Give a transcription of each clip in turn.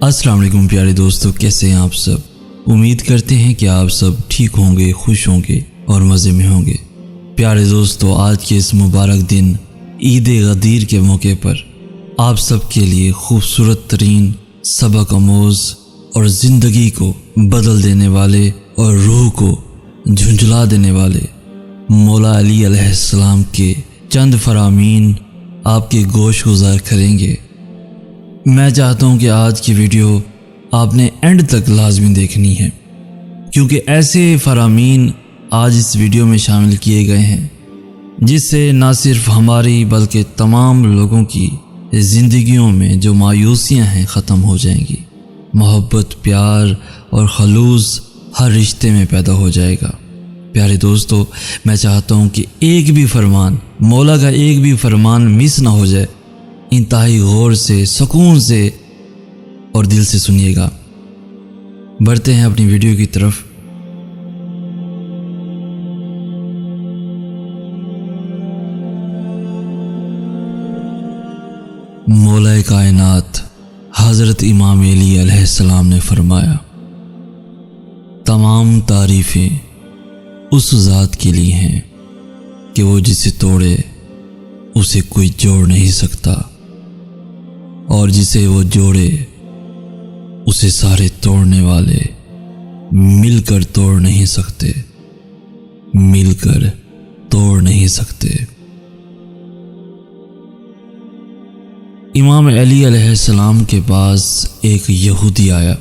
السلام علیکم پیارے دوستو، کیسے ہیں آپ سب؟ امید کرتے ہیں کہ آپ سب ٹھیک ہوں گے، خوش ہوں گے اور مزے میں ہوں گے۔ پیارے دوستو، آج کے اس مبارک دن عید غدیر کے موقع پر آپ سب کے لیے خوبصورت ترین، سبق آموز اور زندگی کو بدل دینے والے اور روح کو جھنجھلا دینے والے مولا علی علیہ السلام کے چند فرامین آپ کے گوش گزار کریں گے۔ میں چاہتا ہوں کہ آج کی ویڈیو آپ نے اینڈ تک لازمی دیکھنی ہے، کیونکہ ایسے فرامین آج اس ویڈیو میں شامل کیے گئے ہیں جس سے نہ صرف ہماری بلکہ تمام لوگوں کی زندگیوں میں جو مایوسیاں ہیں ختم ہو جائیں گی۔ محبت، پیار اور خلوص ہر رشتے میں پیدا ہو جائے گا۔ پیارے دوستو، میں چاہتا ہوں کہ ایک بھی فرمان، مولا کا ایک بھی فرمان مس نہ ہو جائے۔ انتہائی غور سے، سکون سے اور دل سے سنیے گا۔ بڑھتے ہیں اپنی ویڈیو کی طرف۔ مولا کائنات حضرت امام علی علیہ السلام نے فرمایا، تمام تعریفیں اس ذات کے لیے ہیں کہ وہ جسے توڑے اسے کوئی جوڑ نہیں سکتا، اور جسے وہ جوڑے اسے سارے توڑنے والے مل کر توڑ نہیں سکتے، مل کر توڑ نہیں سکتے۔ امام علی علیہ السلام کے پاس ایک یہودی آیا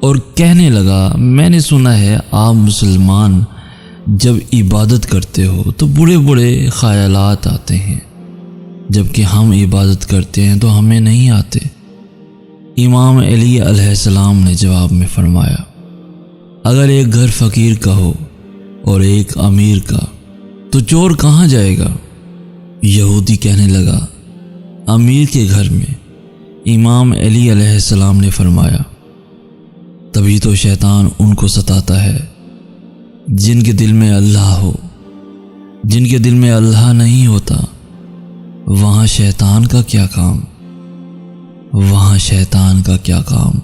اور کہنے لگا، میں نے سنا ہے آپ مسلمان جب عبادت کرتے ہو تو بڑے بڑے خیالات آتے ہیں، جبکہ ہم عبادت کرتے ہیں تو ہمیں نہیں آتے۔ امام علی علیہ السلام نے جواب میں فرمایا، اگر ایک گھر فقیر کا ہو اور ایک امیر کا تو چور کہاں جائے گا؟ یہودی کہنے لگا، امیر کے گھر میں۔ امام علی علیہ السلام نے فرمایا، تبھی تو شیطان ان کو ستاتا ہے جن کے دل میں اللہ ہو۔ جن کے دل میں اللہ نہیں ہوتا وہاں شیطان کا کیا کام، وہاں شیطان کا کیا کام۔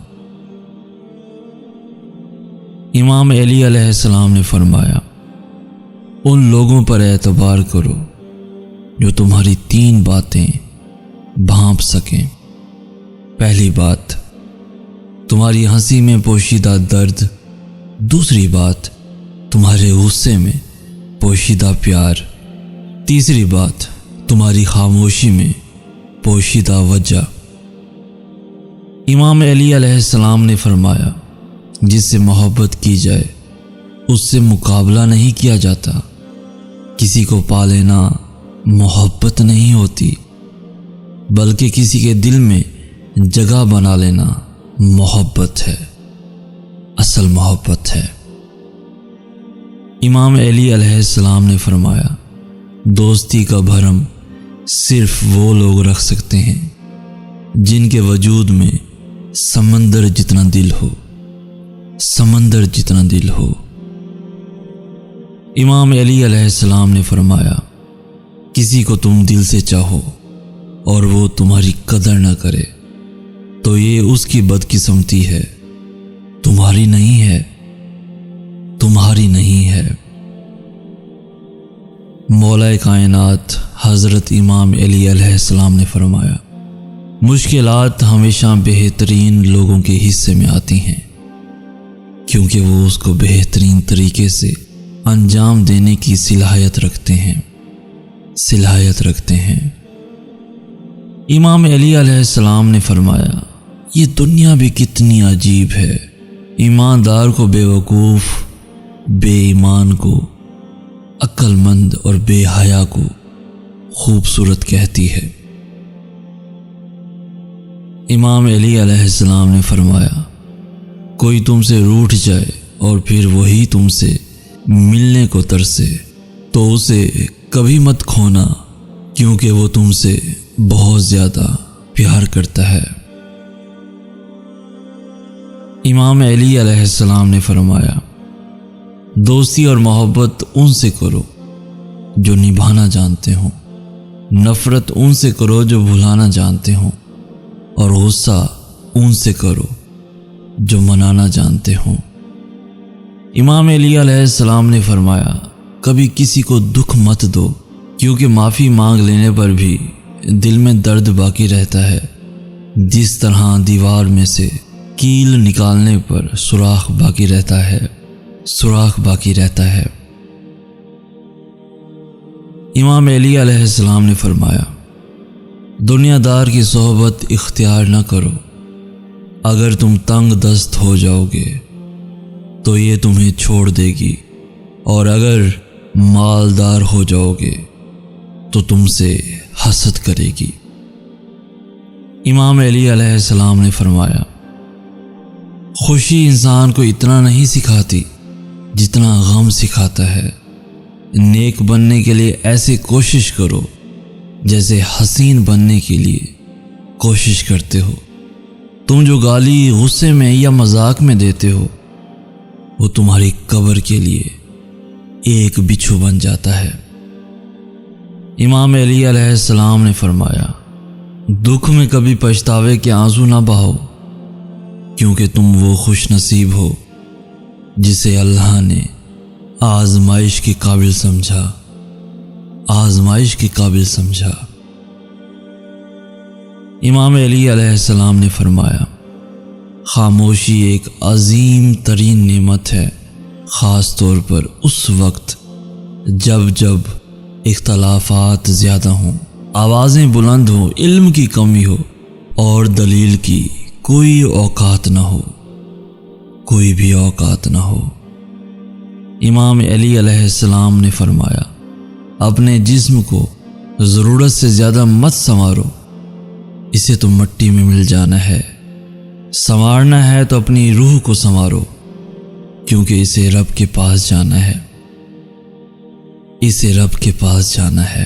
امام علی علیہ السلام نے فرمایا، ان لوگوں پر اعتبار کرو جو تمہاری تین باتیں بھانپ سکیں۔ پہلی بات، تمہاری ہنسی میں پوشیدہ درد۔ دوسری بات، تمہارے غصے میں پوشیدہ پیار۔ تیسری بات، تمہاری خاموشی میں پوشیدہ وجہ۔ امام علی علیہ السلام نے فرمایا، جس سے محبت کی جائے اس سے مقابلہ نہیں کیا جاتا۔ کسی کو پا لینا محبت نہیں ہوتی، بلکہ کسی کے دل میں جگہ بنا لینا محبت ہے، اصل محبت ہے۔ امام علی علیہ السلام نے فرمایا، دوستی کا بھرم صرف وہ لوگ رکھ سکتے ہیں جن کے وجود میں سمندر جتنا دل ہو، سمندر جتنا دل ہو۔ امام علی علیہ السلام نے فرمایا، کسی کو تم دل سے چاہو اور وہ تمہاری قدر نہ کرے تو یہ اس کی بدقسمتی ہے، تمہاری نہیں ہے، تمہاری نہیں ہے۔ مولا کائنات حضرت امام علی علیہ السلام نے فرمایا، مشکلات ہمیشہ بہترین لوگوں کے حصے میں آتی ہیں، کیونکہ وہ اس کو بہترین طریقے سے انجام دینے کی صلاحیت رکھتے ہیں، صلاحیت رکھتے ہیں۔ امام علی علیہ السلام نے فرمایا، یہ دنیا بھی کتنی عجیب ہے، ایماندار کو بے وقوف، بے ایمان کو عقل مند اور بے حیا کو خوبصورت کہتی ہے۔ امام علی علیہ السلام نے فرمایا، کوئی تم سے روٹھ جائے اور پھر وہی تم سے ملنے کو ترسے تو اسے کبھی مت کھونا، کیونکہ وہ تم سے بہت زیادہ پیار کرتا ہے۔ امام علی علیہ السلام نے فرمایا، دوستی اور محبت ان سے کرو جو نبھانا جانتے ہوں، نفرت ان سے کرو جو بھلانا جانتے ہوں، اور غصہ ان سے کرو جو منانا جانتے ہوں۔ امام علی علیہ السلام نے فرمایا، کبھی کسی کو دکھ مت دو، کیونکہ معافی مانگ لینے پر بھی دل میں درد باقی رہتا ہے، جس طرح دیوار میں سے کیل نکالنے پر سوراخ باقی رہتا ہے۔ امام علی علیہ السلام نے فرمایا، دنیا دار کی صحبت اختیار نہ کرو، اگر تم تنگ دست ہو جاؤ گے تو یہ تمہیں چھوڑ دے گی، اور اگر مالدار ہو جاؤ گے تو تم سے حسد کرے گی۔ امام علی علیہ السلام نے فرمایا، خوشی انسان کو اتنا نہیں سکھاتی جتنا غم سکھاتا ہے۔ نیک بننے کے لیے ایسے کوشش کرو جیسے حسین بننے کے لیے کوشش کرتے ہو۔ تم جو گالی غصے میں یا مذاق میں دیتے ہو، وہ تمہاری قبر کے لیے ایک بچھو بن جاتا ہے۔ امام علی علیہ السلام نے فرمایا، دکھ میں کبھی پچھتاوے کے آنسو نہ بہاؤ، کیونکہ تم وہ خوش نصیب ہو جسے اللہ نے آزمائش کے قابل سمجھا۔ امام علی علیہ السلام نے فرمایا، خاموشی ایک عظیم ترین نعمت ہے، خاص طور پر اس وقت جب اختلافات زیادہ ہوں، آوازیں بلند ہوں، علم کی کمی ہو اور دلیل کی کوئی بھی اوقات نہ ہو۔ امام علی علیہ السلام نے فرمایا، اپنے جسم کو ضرورت سے زیادہ مت سنوارو، اسے تو مٹی میں مل جانا ہے۔ سنوارنا ہے تو اپنی روح کو سنوارو، کیونکہ اسے رب کے پاس جانا ہے۔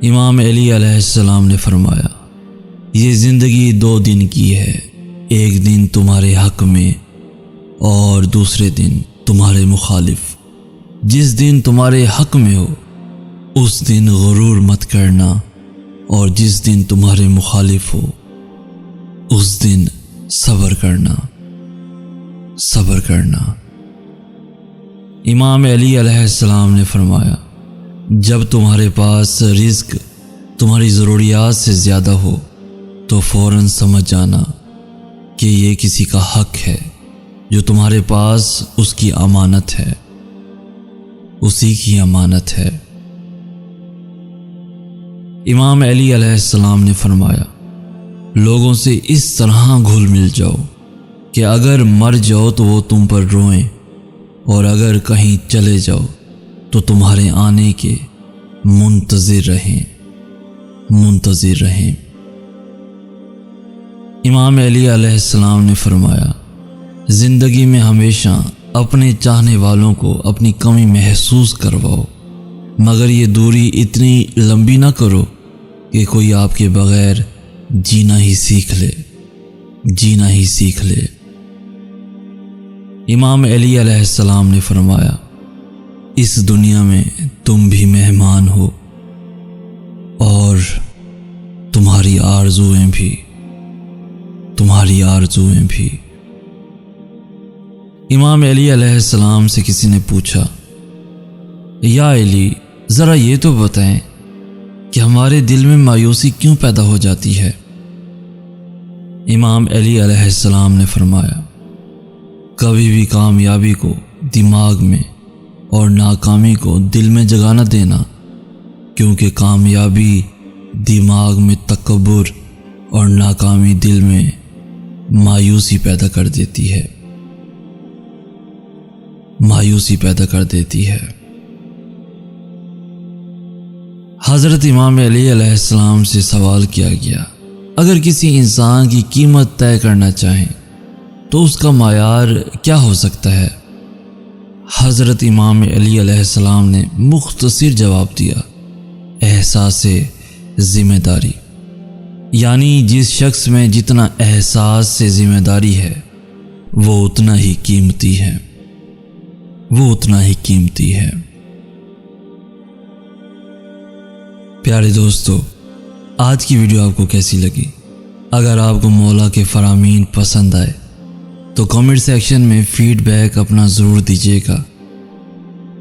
امام علی علیہ السلام نے فرمایا، یہ زندگی 2 دن کی ہے، ایک دن تمہارے حق میں اور دوسرے دن تمہارے مخالف۔ جس دن تمہارے حق میں ہو اس دن غرور مت کرنا، اور جس دن تمہارے مخالف ہو اس دن صبر کرنا۔ امام علی علیہ السلام نے فرمایا، جب تمہارے پاس رزق تمہاری ضروریات سے زیادہ ہو تو فوراً سمجھ جانا کہ یہ کسی کا حق ہے جو تمہارے پاس اسی کی امانت ہے۔ امام علی علیہ السلام نے فرمایا، لوگوں سے اس طرح گھل مل جاؤ کہ اگر مر جاؤ تو وہ تم پر روئیں، اور اگر کہیں چلے جاؤ تو تمہارے آنے کے منتظر رہیں۔ امام علی علیہ السلام نے فرمایا، زندگی میں ہمیشہ اپنے چاہنے والوں کو اپنی کمی محسوس کرواؤ، مگر یہ دوری اتنی لمبی نہ کرو کہ کوئی آپ کے بغیر جینا ہی سیکھ لے۔ امام علی علیہ السلام نے فرمایا، اس دنیا میں تم بھی مہمان ہو اور تمہاری آرزوئیں بھی۔ امام علی علیہ السلام سے کسی نے پوچھا، یا علی، ذرا یہ تو بتائیں کہ ہمارے دل میں مایوسی کیوں پیدا ہو جاتی ہے؟ امام علی علیہ السلام نے فرمایا، کبھی بھی کامیابی کو دماغ میں اور ناکامی کو دل میں جگہ نہ دینا، کیونکہ کامیابی دماغ میں تکبر اور ناکامی دل میں مایوسی پیدا کر دیتی ہے۔ حضرت امام علی علیہ السلام سے سوال کیا گیا، اگر کسی انسان کی قیمت طے کرنا چاہیں تو اس کا معیار کیا ہو سکتا ہے؟ حضرت امام علی علیہ السلام نے مختصر جواب دیا، احساس ذمہ داری، یعنی جس شخص میں جتنا احساس سے ذمہ داری ہے وہ اتنا ہی قیمتی ہے۔ پیارے دوستو، آج کی ویڈیو آپ کو کیسی لگی؟ اگر آپ کو مولا کے فرامین پسند آئے تو کامنٹ سیکشن میں فیڈ بیک اپنا ضرور دیجیے گا،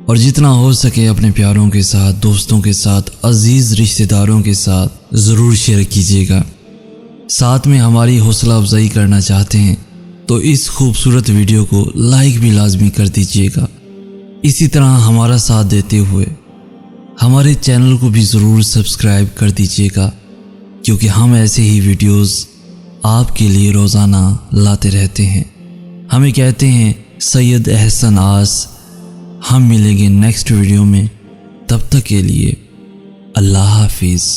اور جتنا ہو سکے اپنے پیاروں کے ساتھ، دوستوں کے ساتھ، عزیز رشتہ داروں کے ساتھ ضرور شیئر کیجیے گا۔ ساتھ میں ہماری حوصلہ افزائی کرنا چاہتے ہیں تو اس خوبصورت ویڈیو کو لائک بھی لازمی کر دیجیے گا۔ اسی طرح ہمارا ساتھ دیتے ہوئے ہمارے چینل کو بھی ضرور سبسکرائب کر دیجیے گا، کیونکہ ہم ایسے ہی ویڈیوز آپ کے لیے روزانہ لاتے رہتے ہیں۔ ہمیں کہتے ہیں سید احسن آس۔ ہم ملیں گے نیکسٹ ویڈیو میں، تب تک کے لیے اللہ حافظ۔